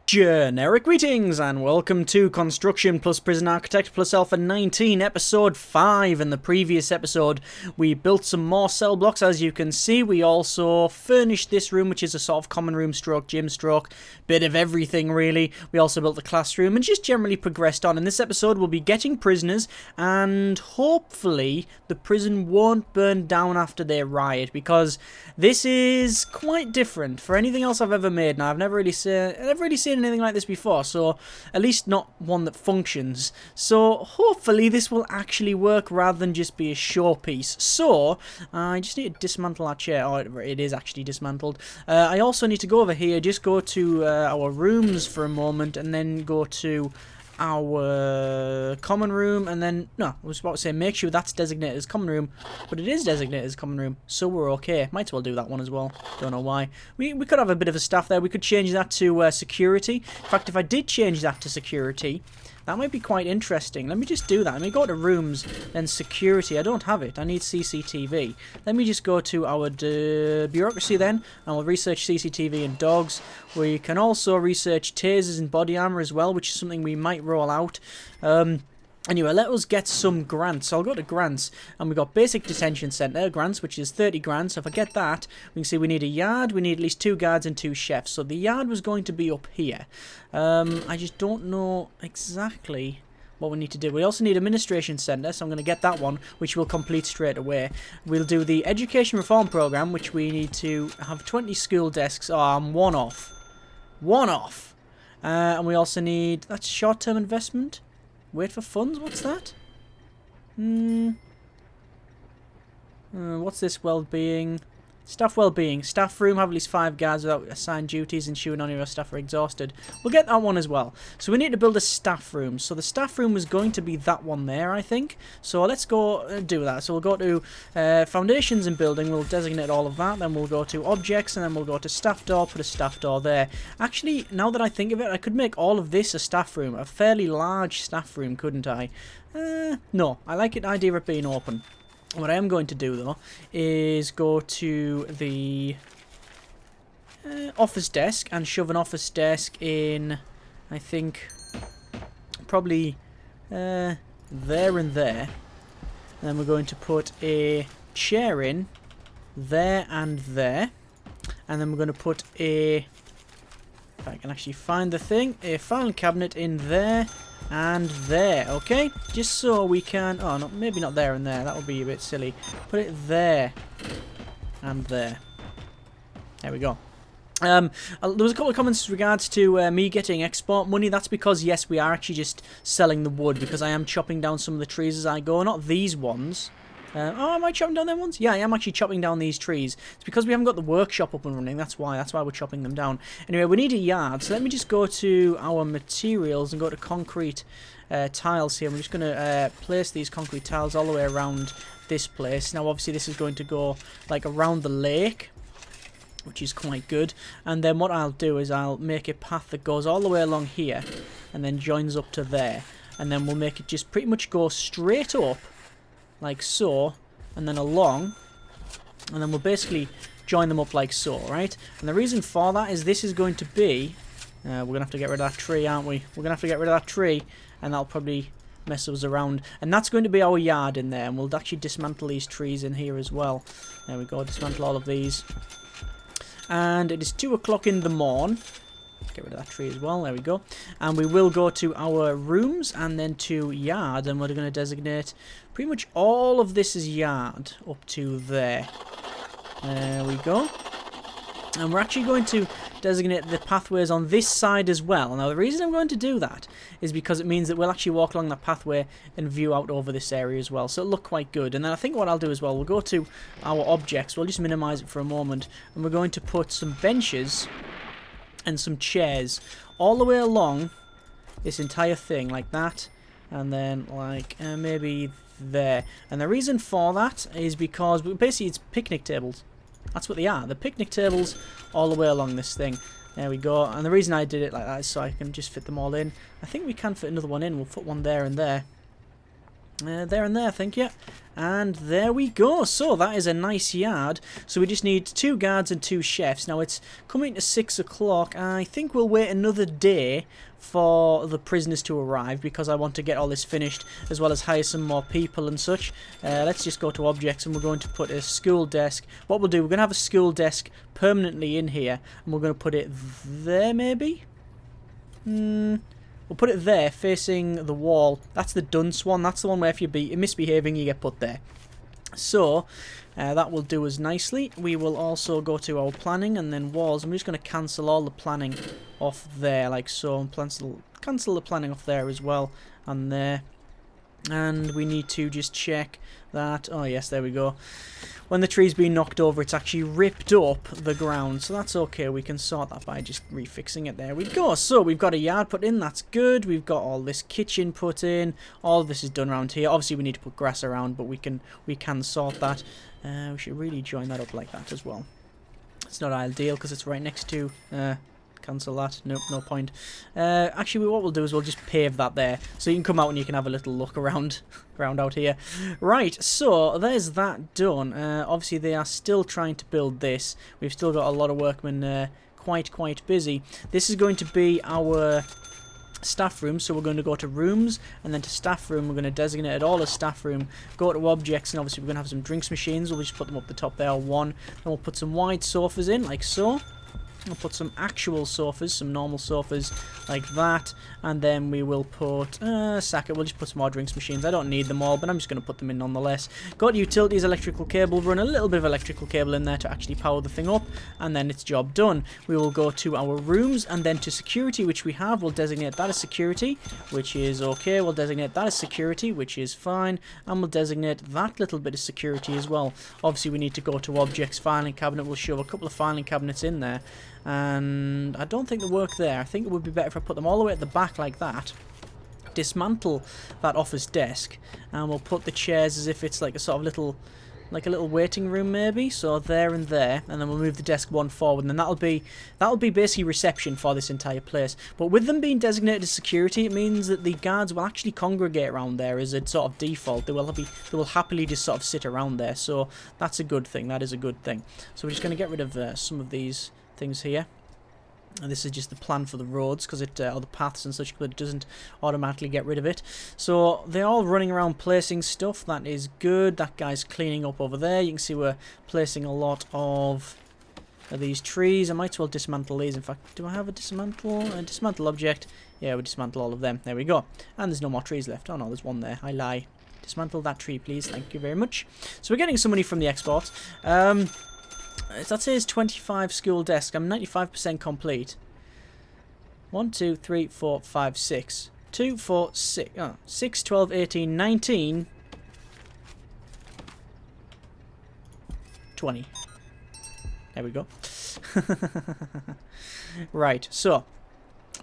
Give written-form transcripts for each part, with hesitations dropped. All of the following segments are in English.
Generic greetings and welcome to Construction plus Prison Architect plus Alpha 19 episode 5. In the previous episode we built some more cell blocks. As you can see, we also furnished this room, which is a sort of common room stroke gym stroke, bit of everything really. We also built the classroom and just generally progressed on. In this episode we'll be getting prisoners, and hopefully the prison won't burn down after they riot, because this is quite different for anything else I've ever made. Now I've never really seen anything like this before, so at least not one that functions. So hopefully this will actually work rather than just be a showpiece. So I just need to dismantle our chair. Oh, it is actually dismantled. I also need to go over here, just go to our rooms for a moment, and then go to our common room, and then no, I was about to say make sure that's designated as common room, but it is designated as common room, so we're okay. Might as well do that one as well. Don't know why. We could have a bit of a staff there. We could change that to security. In fact, if I did change that to security, that might be quite interesting. Let me just do that. Let me go to rooms, then security. I don't have it. I need CCTV. Let me just go to our bureaucracy then, and we'll research CCTV and dogs. We can also research tasers and body armor as well, which is something we might roll out. Anyway, let us get some grants. So I'll go to grants, and we've got basic detention centre grants, which is 30 grand. So if I get that, we can see we need a yard, we need at least 2 guards and 2 chefs. So the yard was going to be up here. I just don't know exactly what we need to do. We also need administration centre, so I'm going to get that one, which we'll complete straight away. We'll do the education reform programme, which we need to have 20 school desks. Oh, I'm one off. One off. And we also need, that's short-term investment. Wait for funds, what's that? What's this? Well-being. Staff well-being. Staff room, have at least 5 guards without assigned duties, ensuring none of your staff are exhausted. We'll get that one as well. So we need to build a staff room. So the staff room is going to be that one there, I think. So let's go do that. So we'll go to foundations and building. We'll designate all of that. Then we'll go to objects, and then we'll go to staff door, put a staff door there. Actually, now that I think of it, I could make all of this a staff room. A fairly large staff room, couldn't I? No, I like the idea of it being open. What I am going to do, though, is go to the office desk and shove an office desk in, I think, probably there and there. And then we're going to put a chair in there and there. And then we're going to put a, if I can actually find the thing, a filing cabinet in there and there. Okay, just so we can, oh no, maybe not there and there, that would be a bit silly. Put it there and there. There we go. There was a couple of comments with regards to me getting export money. That's because, yes, we are actually just selling the wood, because I am chopping down some of the trees as I go. Not these ones. Oh, am I chopping down them ones? Yeah, I am actually chopping down these trees. It's because we haven't got the workshop up and running. That's why we're chopping them down. Anyway, we need a yard. So let me just go to our materials and go to concrete tiles here. I'm just going to place these concrete tiles all the way around this place. Now, obviously, this is going to go like around the lake, which is quite good. And then what I'll do is I'll make a path that goes all the way along here and then joins up to there. And then we'll make it just pretty much go straight up, like so, and then along, and then we'll basically join them up like so, right? And the reason for that is this is going to be, we're going to have to get rid of that tree, aren't we? We're going to have to get rid of that tree, and that'll probably mess us around. And that's going to be our yard in there, and we'll actually dismantle these trees in here as well. There we go, dismantle all of these. And it is 2 o'clock in the morn. Get rid of that tree as well, there we go. And we will go to our rooms and then to yard, and we're going to designate pretty much all of this as yard up to there. There we go. And we're actually going to designate the pathways on this side as well. Now the reason I'm going to do that is because it means that we'll actually walk along that pathway and view out over this area as well. So it'll look quite good. And then I think what I'll do as well, we'll go to our objects. We'll just minimize it for a moment. And we're going to put some benches and some chairs all the way along this entire thing, like that, and then like maybe there. And the reason for that is because basically it's picnic tables. That's what they are. The picnic tables all the way along this thing. There we go. And the reason I did it like that is so I can just fit them all in. I think we can fit another one in. We'll put one there and there. There and there, I think, yeah. And there we go. So that is a nice yard. So we just need 2 guards and 2 chefs. Now it's coming to 6 o'clock. I think we'll wait another day for the prisoners to arrive because I want to get all this finished as well as hire some more people and such. Let's just go to objects and we're going to put a school desk. What we'll do, we're going to have a school desk permanently in here and we're going to put it there maybe? We'll put it there, facing the wall. That's the dunce one. That's the one where if you're misbehaving, you get put there. So, that will do us nicely. We will also go to our planning and then walls. I'm just going to cancel all the planning off there, like so. And cancel the planning off there as well, and there. And we need to just check that. Oh, yes, there we go. When the tree's been knocked over, it's actually ripped up the ground. So that's okay. We can sort that by just refixing it. There we go. So we've got a yard put in. That's good. We've got all this kitchen put in. All of this is done around here. Obviously, we need to put grass around, but we can sort that. We should really join that up like that as well. It's not ideal because it's right next to... cancel that. Nope, no point. Actually, what we'll do is we'll just pave that there. So you can come out and you can have a little look around out here. Right, so there's that done. Obviously, they are still trying to build this. We've still got a lot of workmen quite busy. This is going to be our staff room, so we're going to go to rooms and then to staff room. We're going to designate it all as staff room, go to objects, and obviously we're going to have some drinks machines. We'll just put them up the top there, one. Then we'll put some wide sofas in, like so. We'll put some actual sofas, some normal sofas like that, and then we will put sack it. We'll just put some more drinks machines. I don't need them all, but I'm just going to put them in nonetheless. Got utilities, electrical cable. Run a little bit of electrical cable in there to actually power the thing up, and then it's job done. We will go to our rooms and then to security, which we have. We'll designate that as security, which is okay. We'll designate that as security, which is fine, and we'll designate that little bit of security as well. Obviously, we need to go to objects, filing cabinet. We'll show a couple of filing cabinets in there. And I don't think they work there. I think it would be better if I put them all the way at the back like that. Dismantle that office desk, and we'll put the chairs as if it's like a sort of little, like a little waiting room maybe. So there and there, and then we'll move the desk one forward, and then that'll be basically reception for this entire place. But with them being designated as security, it means that the guards will actually congregate around there as a sort of default. They will happily just sort of sit around there. So that's a good thing. That is a good thing. So we're just going to get rid of some of these things here, and this is just the plan for the roads because it or the paths and such, but it doesn't automatically get rid of it. So they're all running around placing stuff. That is good. That guy's cleaning up over there. You can see we're placing a lot of these trees. I might as well dismantle these. In fact, do I have a dismantle object? Yeah, we dismantle all of them. There we go. And there's no more trees left. Oh no, there's one there. I lie. Dismantle that tree, please. Thank you very much. So we're getting some money from the exports. That says 25 school desk. I'm 95% complete. 1, 2, 3, 4, 5, 6. 2, 4, 6. 6, 12, 18, 19. 20. There we go. Right, so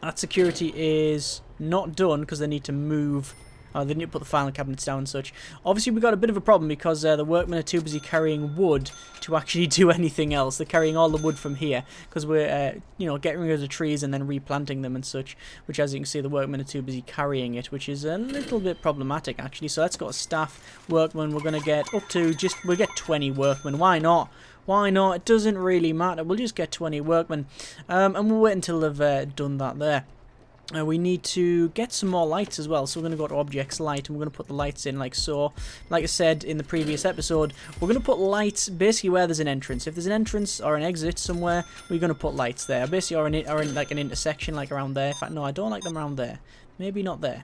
that security is not done because they need to move. They need to put the filing cabinets down and such. Obviously, we've got a bit of a problem because the workmen are too busy carrying wood to actually do anything else. They're carrying all the wood from here because we're, getting rid of the trees and then replanting them and such. Which, as you can see, the workmen are too busy carrying it, which is a little bit problematic actually. So let's go to staff workmen. We're going to get up to we'll get 20 workmen. Why not? Why not? It doesn't really matter. We'll just get 20 workmen, and we'll wait until they've done that there. We need to get some more lights as well, so we're going to go to objects, light, and we're going to put the lights in like so. Like I said in the previous episode, we're going to put lights basically where there's an entrance. If there's an entrance or an exit somewhere, we're going to put lights there. Basically, or in like an intersection, like around there. In fact, no, I don't like them around there. Maybe not there.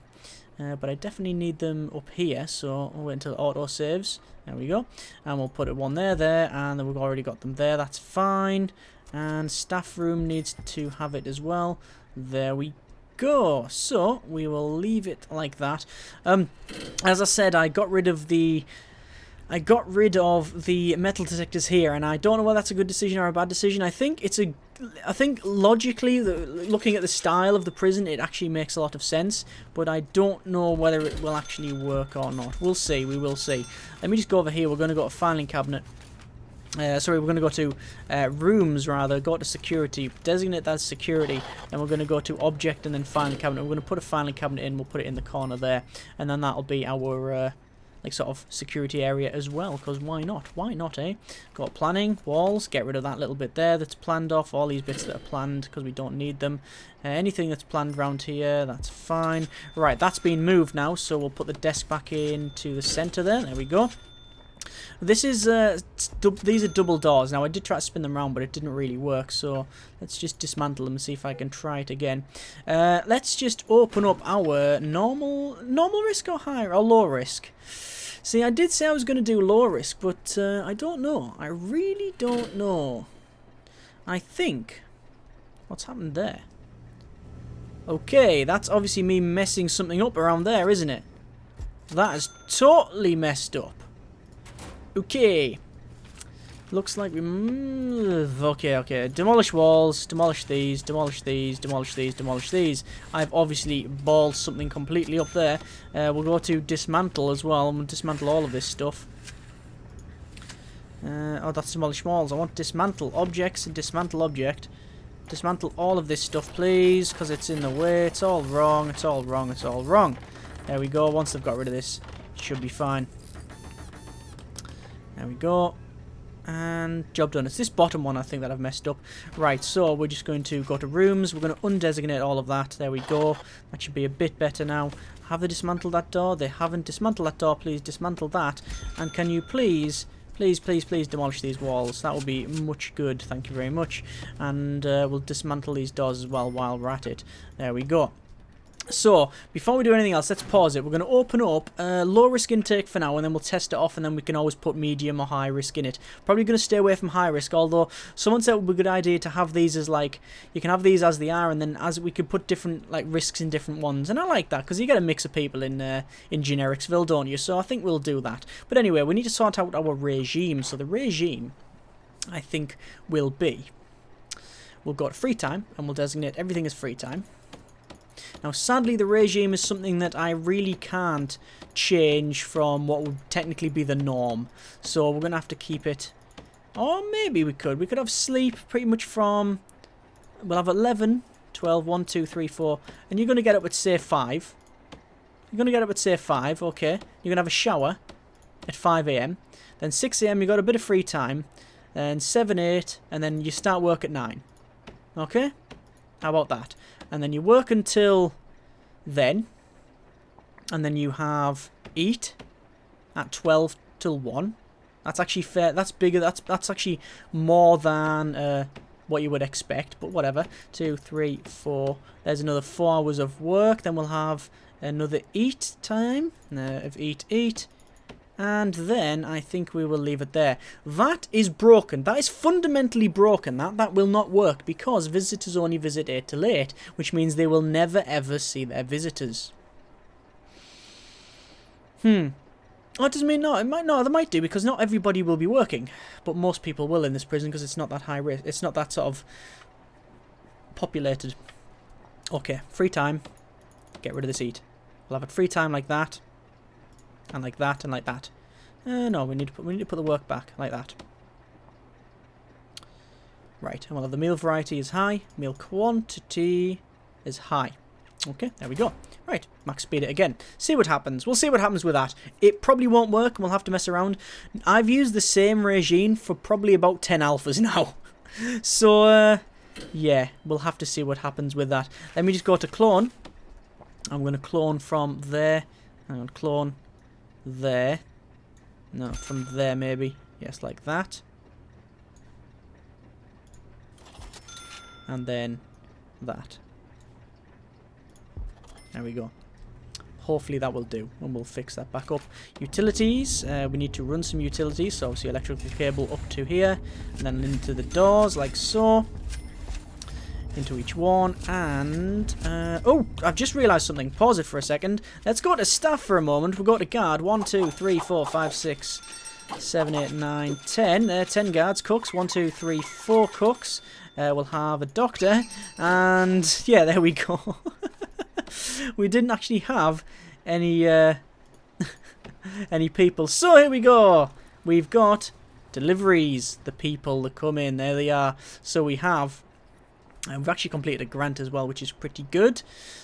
But I definitely need them up here, so we'll wait until auto saves. There we go. And we'll put one there, and then we've already got them there. That's fine. And staff room needs to have it as well. There we go. So we will leave it like that. As I said, I got rid of the metal detectors here, and I don't know whether that's a good decision or a bad decision. I think logically, looking at the style of the prison, it actually makes a lot of sense, but I don't know whether it will actually work or not. We'll see. We will see. Let me just go over here. We're going to go to filing cabinet. Sorry, we're going to go to rooms rather. Go to security. Designate that as security. Then we're going to go to object and then filing cabinet. We're going to put a filing cabinet in. We'll put it in the corner there, and then that'll be our like sort of security area as well. Because why not? Why not, eh? Got planning walls. Get rid of that little bit there that's planned off. All these bits that are planned because we don't need them. Anything that's planned around here, that's fine. Right, that's been moved now. So we'll put the desk back into the center there. There we go. This is these are double doors. Now I did try to spin them around, but it didn't really work. So let's just dismantle them and see if I can try it again. Let's just open up our normal risk or higher or low risk. See, I did say I was going to do low risk, but I don't know. I really don't know. I think what's happened there? Okay, that's obviously me messing something up around there, isn't it? That is totally messed up. Okay. Looks like we... Okay. Demolish walls, demolish these, demolish these, demolish these, demolish these. I've obviously balled something completely up there. We'll go to dismantle as well, and we'll dismantle all of this stuff. Oh, that's demolish walls. I want dismantle objects and dismantle object. Dismantle all of this stuff, please, because it's in the way. It's all wrong, it's all wrong, it's all wrong. There we go. Once they've got rid of this, it should be fine. There we go. And job done. It's this bottom one I think that I've messed up. Right, so we're just going to go to rooms. We're going to undesignate all of that. There we go. That should be a bit better now. Have they dismantled that door? They haven't. Dismantled that door, please. Dismantle that. And can you please demolish these walls? That will be much good. Thank you very much. And we'll dismantle these doors as well while we're at it. There we go. So, before we do anything else, let's pause it. We're going to open up low risk intake for now, and then we'll test it off, and then we can always put medium or high risk in it. Probably going to stay away from high risk, although someone said it would be a good idea to have these as like, you can have these as they are, and then as we could put different like risks in different ones. And I like that, because you get a mix of people in Genericsville, don't you? So I think we'll do that. But anyway, we need to sort out our regime. So the regime, I think, will be, we'll go to free time, and we'll designate everything as free time. Now, sadly, the regime is something that I really can't change from what would technically be the norm. So we're going to have to keep it... Or maybe we could. We could have sleep pretty much from... We'll have 11, 12, 1, 2, 3, 4. And you're going to get up at, say, 5. You're going to get up at, say, 5, okay. You're going to have a shower at 5 AM. Then 6 AM, you've got a bit of free time. Then 7, 8, and then you start work at 9. Okay? How about that? And then you work until then. And then you have eat at 12 till 1. That's actually fair. That's bigger. That's actually more than what you would expect. But whatever. 2, 3, 4. There's another 4 hours of work. Then we'll have another eat time. Of eat. And then I think we will leave it there. That is broken. That is fundamentally broken. That will not work because visitors only visit 8 till 8, which means they will never ever see their visitors. Oh, it doesn't mean no. It might no. They might do because not everybody will be working, but most people will in this prison because it's not that high risk. It's not that sort of populated. Okay, free time. Get rid of this eat. We'll have it free time like that. And like that, and like that. No, we need to put the work back like that. Right, and we'll have the meal variety is high, meal quantity is high. Okay, there we go. Right, max speed it again. See what happens. We'll see what happens with that. It probably won't work, and we'll have to mess around. I've used the same regime for probably about 10 alphas now. So, yeah, we'll have to see what happens with that. Let me just go to clone. I'm going to clone from there. I'm going to clone there. No, from there maybe. Yes, like that. And then that. There we go. Hopefully that will do, and we'll fix that back up. Utilities, we need to run some utilities, so obviously electrical cable up to here, and then into the doors, like so. Into each one, and oh, I've just realised something. Pause it for a second. Let's go to staff for a moment. We'll go to guard. 1, 2, 3, 4, 5, 6, 7, 8, 9, 10. 10 guards. Cooks. 1, 2, 3, 4 cooks. We'll have a doctor, and yeah, there we go. We didn't actually have any any people. So here we go. We've got Deliveries, the people that come in, there they are. So we've actually completed a grant as well, which is pretty good.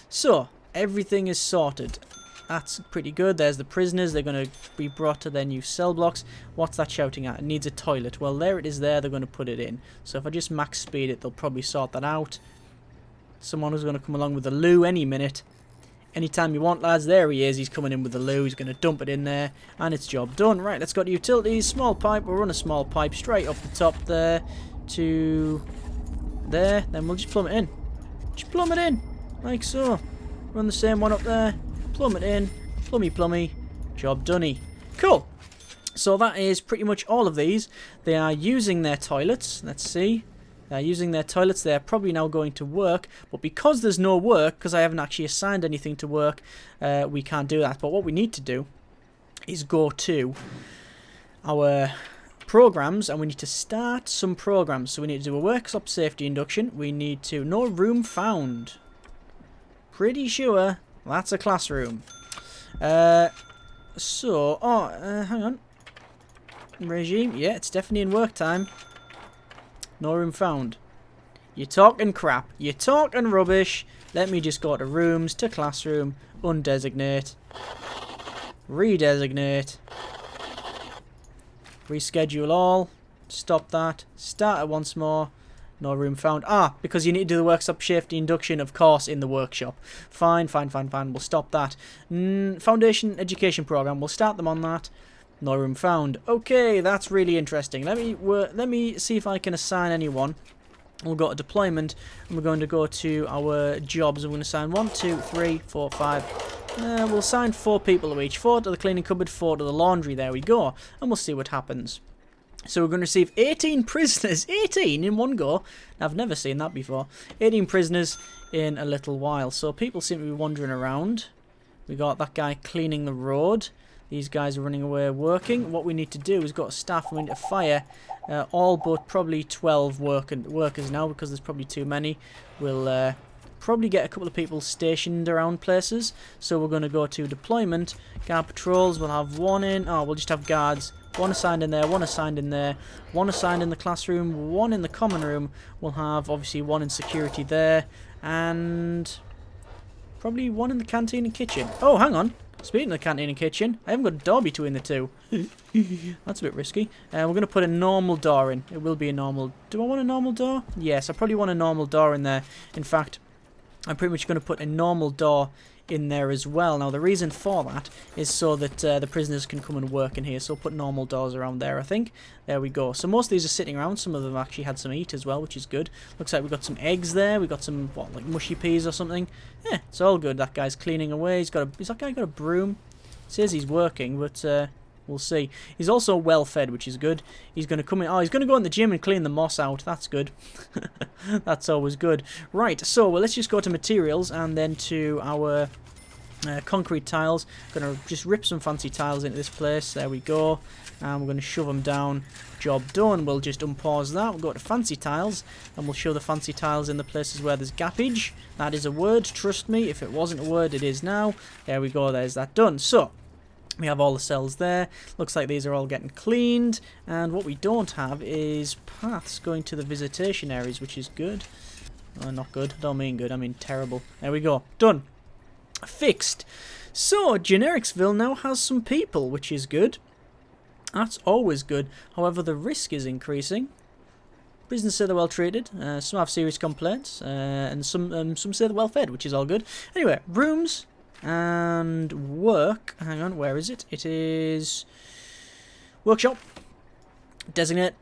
So everything is sorted. That's pretty good. There's the prisoners. They're going to be brought to their new cell blocks. What's that shouting at? It needs a toilet. Well, there it is there. They're going to put it in. So if I just max speed it, they'll probably sort that out. Someone who's going to come along with the loo any minute. Anytime you want, lads. There he is. He's coming in with the loo. He's going to dump it in there. And it's job done. Right, let's go to utilities. Small pipe. We'll run a small pipe straight up the top there to there. Then we'll just plumb it in. Just plumb it in. Like so. Run the same one up there. Plumb it in. Plummy. Job doney. Cool. So that is pretty much all of these. They are using their toilets. Let's see. They're using their toilets. They're probably now going to work. But because there's no work, because I haven't actually assigned anything to work, we can't do that. But what we need to do is go to our programs, and we need to start some programs. So we need to do a workshop safety induction. We need to... No room found. Pretty sure that's a classroom. Hang on. Regime. Yeah, it's definitely in work time. No room found. You're talking crap. You're talking rubbish. Let me just go to rooms, to classroom, undesignate, redesignate, reschedule all, stop that, start it once more. No room found. Because you need to do the workshop safety induction, of course, in the workshop. Fine. We'll stop that. Foundation education program. We'll start them on that. No room found. Okay, that's really interesting. Let me see if I can assign anyone. We'll go to deployment, and we're going to go to our jobs. I'm going to assign 1, 2, 3, 4, 5. We'll assign 4 people to each. 4 to the cleaning cupboard, 4 to the laundry. There we go. And we'll see what happens. So we're going to receive 18 prisoners. 18 in one go. I've never seen that before. 18 prisoners in a little while. So people seem to be wandering around. We got that guy cleaning the road. These guys are running away working. What we need to do is go to staff, and we need to fire all but probably 12 workers now, because there's probably too many. We'll probably get a couple of people stationed around places. So we're going to go to deployment. Guard patrols, we'll have 1 in. We'll just have guards. 1 assigned in there, 1 assigned in there, 1 assigned in the classroom, 1 in the common room. We'll have obviously 1 in security there, and probably 1 in the canteen and kitchen. Oh, hang on. Speaking of the canteen and kitchen, I haven't got a door between the two. That's a bit risky. We're going to put a normal door in. It will be a normal... Do I want a normal door? Yes, I probably want a normal door in there. In fact, I'm pretty much going to put a normal door in there as well. Now, the reason for that is so that the prisoners can come and work in here. So I'll put normal doors around there, I think. There we go. So most of these are sitting around. Some of them actually had some eat as well, which is good. Looks like we've got some eggs there. We've got some, what, like mushy peas or something. Yeah, it's all good. That guy's cleaning away. Has that guy got a broom? It says he's working, but we'll see. He's also well fed, which is good. He's going to come in. Oh, he's going to go in the gym and clean the moss out. That's good. That's always good. Right, so well, let's just go to materials and then to our concrete tiles. Going to just rip some fancy tiles into this place. There we go. And we're going to shove them down. Job done. We'll just unpause that. We'll go to fancy tiles, and we'll show the fancy tiles in the places where there's gappage. That is a word, trust me. If it wasn't a word, it is now. There we go. There's that done. So we have all the cells there. Looks like these are all getting cleaned. And what we don't have is paths going to the visitation areas, which is good. Oh, not good. Don't mean good. I mean terrible. There we go. Done. Fixed. So Genericsville now has some people, which is good. That's always good. However, the risk is increasing. Prisoners say they're well treated. Some have serious complaints, and some say they're well fed, which is all good. Anyway, rooms and work. Hang on, where is it? It is workshop. Designate.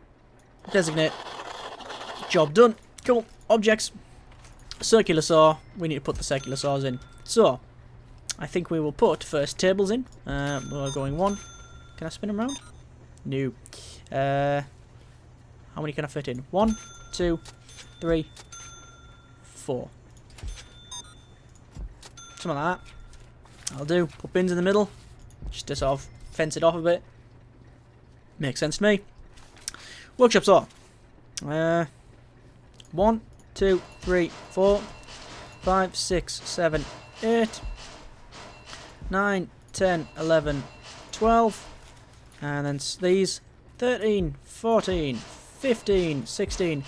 Job done. Cool. Objects. Circular saw. We need to put the circular saws in. So I think we will put first tables in. We're going 1. Can I spin them around? No. How many can I fit in? 1, 2, 3, 4. Something like that. I'll do. Put bins in the middle. Just to sort of fence it off a bit. Makes sense to me. Workshop saw. 1, 2, 3, 4, 5, 6, 7, 8, 9, 10, 11, 12. And then these 13, 14, 15, 16,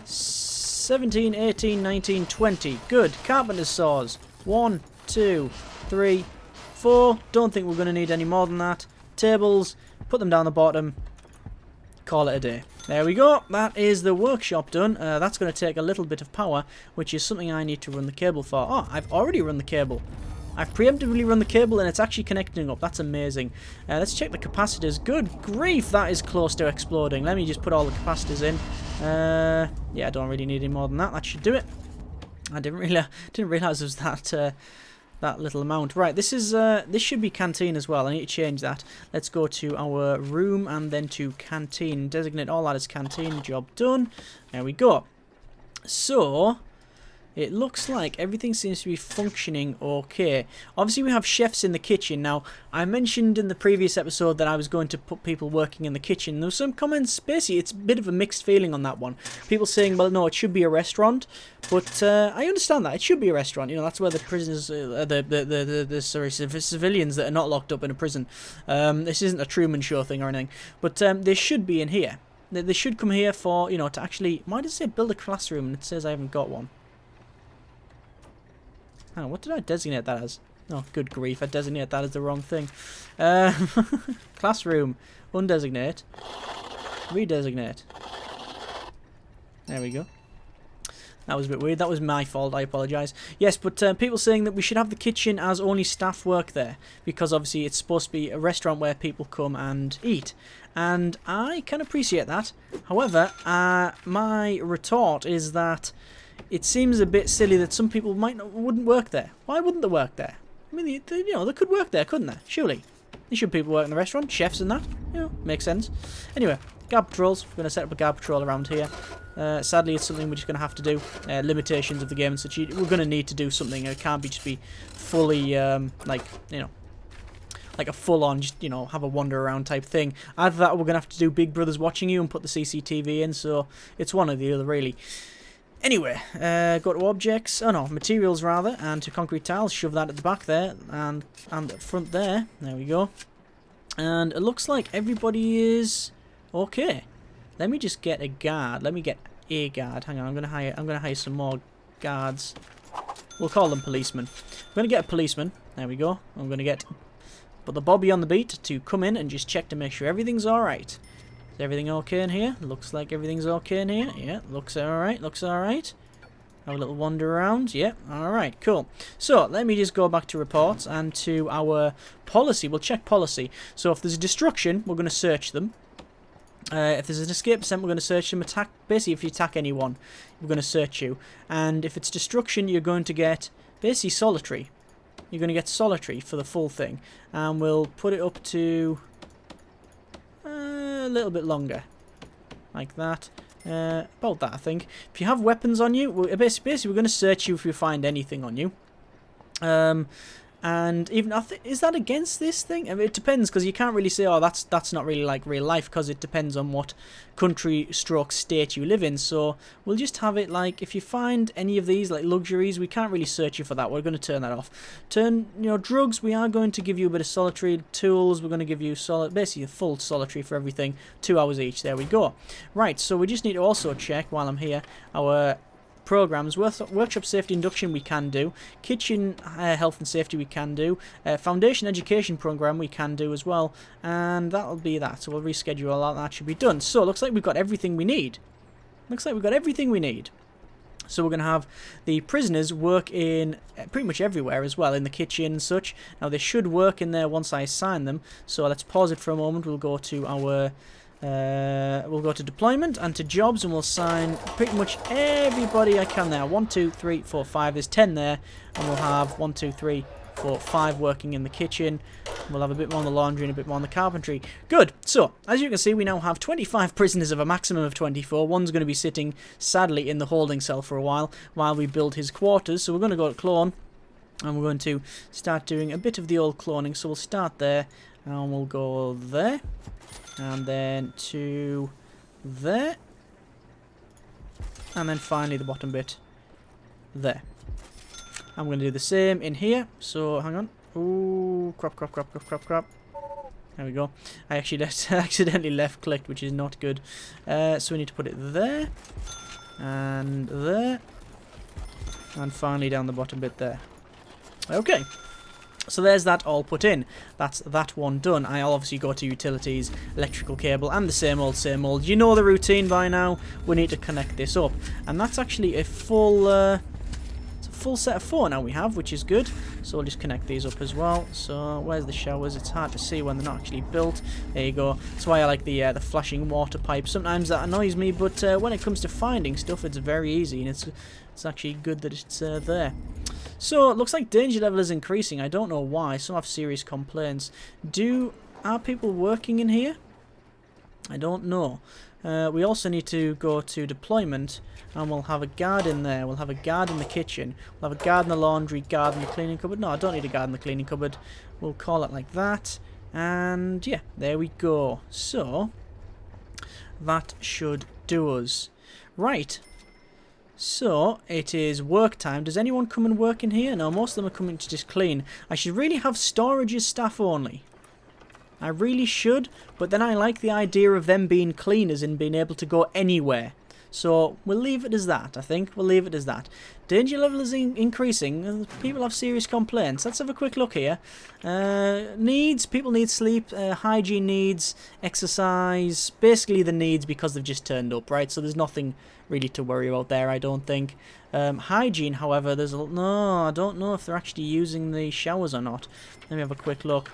17, 18, 19, 20. Good. Carpenter's saws. 1, 2, 3, 4. Don't think we're going to need any more than that. Tables. Put them down the bottom. Call it a day. There we go. That is the workshop done. That's going to take a little bit of power, which is something I need to run the cable for. Oh, I've already run the cable. I've preemptively run the cable and it's actually connecting up. That's amazing. Let's check the capacitors. Good grief, that is close to exploding. Let me just put all the capacitors in. Yeah, I don't really need any more than that. That should do it. I didn't realize it was that little amount. Right, this should be canteen as well. I need to change that. Let's go to our room and then to canteen. Designate all that as canteen. Job done. There we go. So it looks like everything seems to be functioning okay. Obviously, we have chefs in the kitchen. Now, I mentioned in the previous episode that I was going to put people working in the kitchen. There were some comments, basically, it's a bit of a mixed feeling on that one. People saying, well, no, it should be a restaurant. But I understand that. It should be a restaurant. You know, that's where the prisoners, civilians that are not locked up in a prison. This isn't a Truman Show thing or anything. But they should be in here. They should come here for, you know, to actually... Why does it say build a classroom and it says I haven't got one? Oh, what did I designate that as? Oh, good grief, I designated that as the wrong thing. Classroom. Undesignate. Redesignate. There we go. That was a bit weird. That was my fault. I apologise. Yes, but people saying that we should have the kitchen as only staff work there. Because obviously it's supposed to be a restaurant where people come and eat. And I can appreciate that. However, my retort is that it seems a bit silly that some people wouldn't work there. Why wouldn't they work there? I mean, you know, they could work there, couldn't they? Surely. There should people work in the restaurant, chefs and that. You know, makes sense. Anyway, guard patrols. We're going to set up a guard patrol around here. Sadly, it's something we're just going to have to do. Limitations of the game and such. We're going to need to do something. It can't just be fully, like, you know, like a full-on, just, you know, have a wander around type thing. Either that or we're going to have to do Big Brother's watching you and put the CCTV in. So it's one or the other, really. Anyway, go to objects, oh no, materials rather, and to concrete tiles, shove that at the back there, and at the front there, there we go. And it looks like everybody is okay. Let me just get a guard, let me get a guard, hang on, I'm gonna hire some more guards. We'll call them policemen. I'm gonna get a policeman, there we go, I'm gonna put the Bobby on the beat to come in and just check to make sure everything's alright. Is everything okay in here? Looks like everything's okay in here. Yeah, looks alright, looks alright. Have a little wander around. Yeah, alright, cool. So, let me just go back to reports and to our policy. We'll check policy. So, if there's a destruction, we're going to search them. If there's an escape attempt, we're going to search them. Basically, if you attack anyone, we're going to search you. And if it's destruction, you're going to get, basically, solitary. You're going to get solitary for the full thing. And we'll put it up to a little bit longer, like that, about that I think. If you have weapons on you, basically we're going to search you if we find anything on you, and even is that against this thing? I mean, it depends, because you can't really say, oh, that's not really like real life, because it depends on what country stroke state you live in. So we'll just have it like, if you find any of these like luxuries, we can't really search you for that. We're going to turn that off. You know, drugs, we are going to give you a bit of solitary. Tools, we're going to give you basically a full solitary for everything, 2 hours each. There we go. Right, so we just need to also check while I'm here our programs. Workshop safety induction we can do, kitchen health and safety we can do, foundation education program we can do as well, and that'll be that. So we'll reschedule all that. That should be done. So it looks like we've got everything we need. So we're going to have the prisoners work in pretty much everywhere as well, in the kitchen and such. Now they should work in there once I assign them. So let's pause it for a moment. We'll go to our deployment and to jobs, and we'll assign pretty much everybody I can there. 1, 2, 3, 4, 5. There's 10 there, and we'll have 1, 2, 3, 4, 5 working in the kitchen. We'll have a bit more on the laundry and a bit more on the carpentry. Good. So, as you can see, we now have 25 prisoners of a maximum of 24. One's going to be sitting, sadly, in the holding cell for a while we build his quarters. So we're going to go to clone, and we're going to start doing a bit of the old cloning. So we'll start there, and we'll go there. And then to there. And then finally the bottom bit there. I'm going to do the same in here. So, hang on. Ooh, crap. There we go. I actually accidentally left-clicked, which is not good. So we need to put it there. And there. And finally down the bottom bit there. Okay. So there's that all put in. That's that one done. I'll obviously go to utilities, electrical cable, and the same old, same old. You know the routine by now. We need to connect this up. And that's actually a full... it's a full set of 4 now we have, which is good. So we'll just connect these up as well. So where's the showers? It's hard to see when they're not actually built. There you go. That's why I like the flashing water pipe. Sometimes that annoys me, but when it comes to finding stuff, it's very easy, and it's actually good that it's there. So it looks like danger level is increasing. I don't know why. Some have serious complaints. Are people working in here? I don't know. We also need to go to deployment, and we'll have a guard in there. We'll have a guard in the kitchen. We'll have a guard in the laundry, guard in the cleaning cupboard. No, I don't need a guard in the cleaning cupboard. We'll call it like that. And yeah, there we go. So that should do us. Right. So, it is work time. Does anyone come and work in here? No, most of them are coming to just clean. I should really have storage as staff only. I really should, but then I like the idea of them being cleaners and being able to go anywhere. So, we'll leave it as that, I think. We'll leave it as that. Danger level is increasing. People have serious complaints. Let's have a quick look here. Needs. People need sleep. Hygiene needs. Exercise. Basically the needs because they've just turned up, right? So there's nothing really to worry about there, I don't think. Hygiene, however, there's a... No, I don't know if they're actually using the showers or not. Let me have a quick look.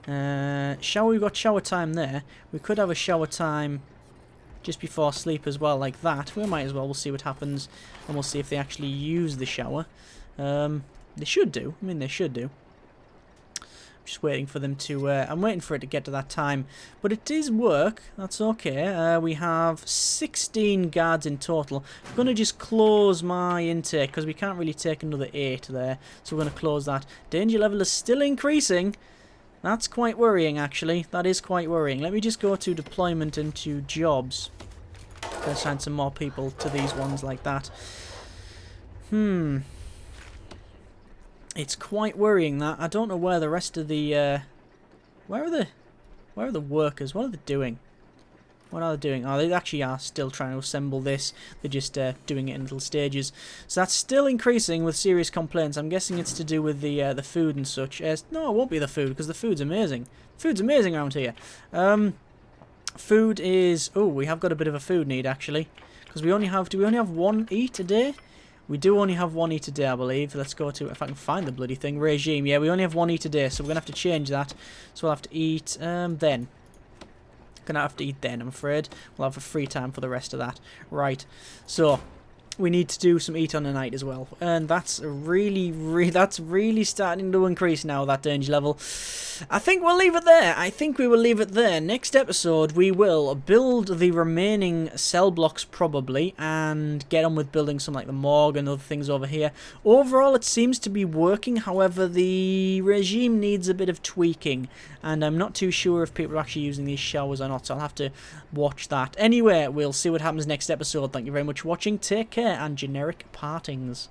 Shower, we've got shower time there. We could have a shower time just before sleep as well, like that. We might as well. We'll see what happens, and we'll see if they actually use the shower. They should do. I mean, they should do. I'm just waiting for them to... I'm waiting for it to get to that time. But it does work. That's okay. We have 16 guards in total. I'm going to just close my intake, because we can't really take another 8 there. So we're going to close that. Danger level is still increasing. That's quite worrying, actually. That is quite worrying. Let me just go to deployment into jobs. Assign some more people to these ones like that. It's quite worrying that. I don't know where the rest of the... Where are the workers? What are they doing? What are they doing? Oh, they actually are still trying to assemble this. They're just doing it in little stages. So that's still increasing with serious complaints. I'm guessing it's to do with the food and such. No, it won't be the food, because the food's amazing. Food's amazing around here. Food is... Oh, we have got a bit of a food need, actually. Because we only have... Do we only have 1 eat a day? We do only have 1 eat a day, I believe. Let's go to... If I can find the bloody thing. Regime. Yeah, we only have 1 eat a day, so we're going to have to change that. So we'll have to eat then. Gonna have to eat then, I'm afraid. We'll have a free time for the rest of that. Right. So... we need to do some eat on the night as well, and that's really starting to increase now, that danger level. I think we'll leave it there. I think we will leave it there. Next episode we will build the remaining cell blocks probably, and get on with building some like the morgue and other things over here. Overall it seems to be working, however the regime needs a bit of tweaking, and I'm not too sure if people are actually using these showers or not, so I'll have to watch that. Anyway, we'll see what happens next episode. Thank you very much for watching. Take care and generic partings.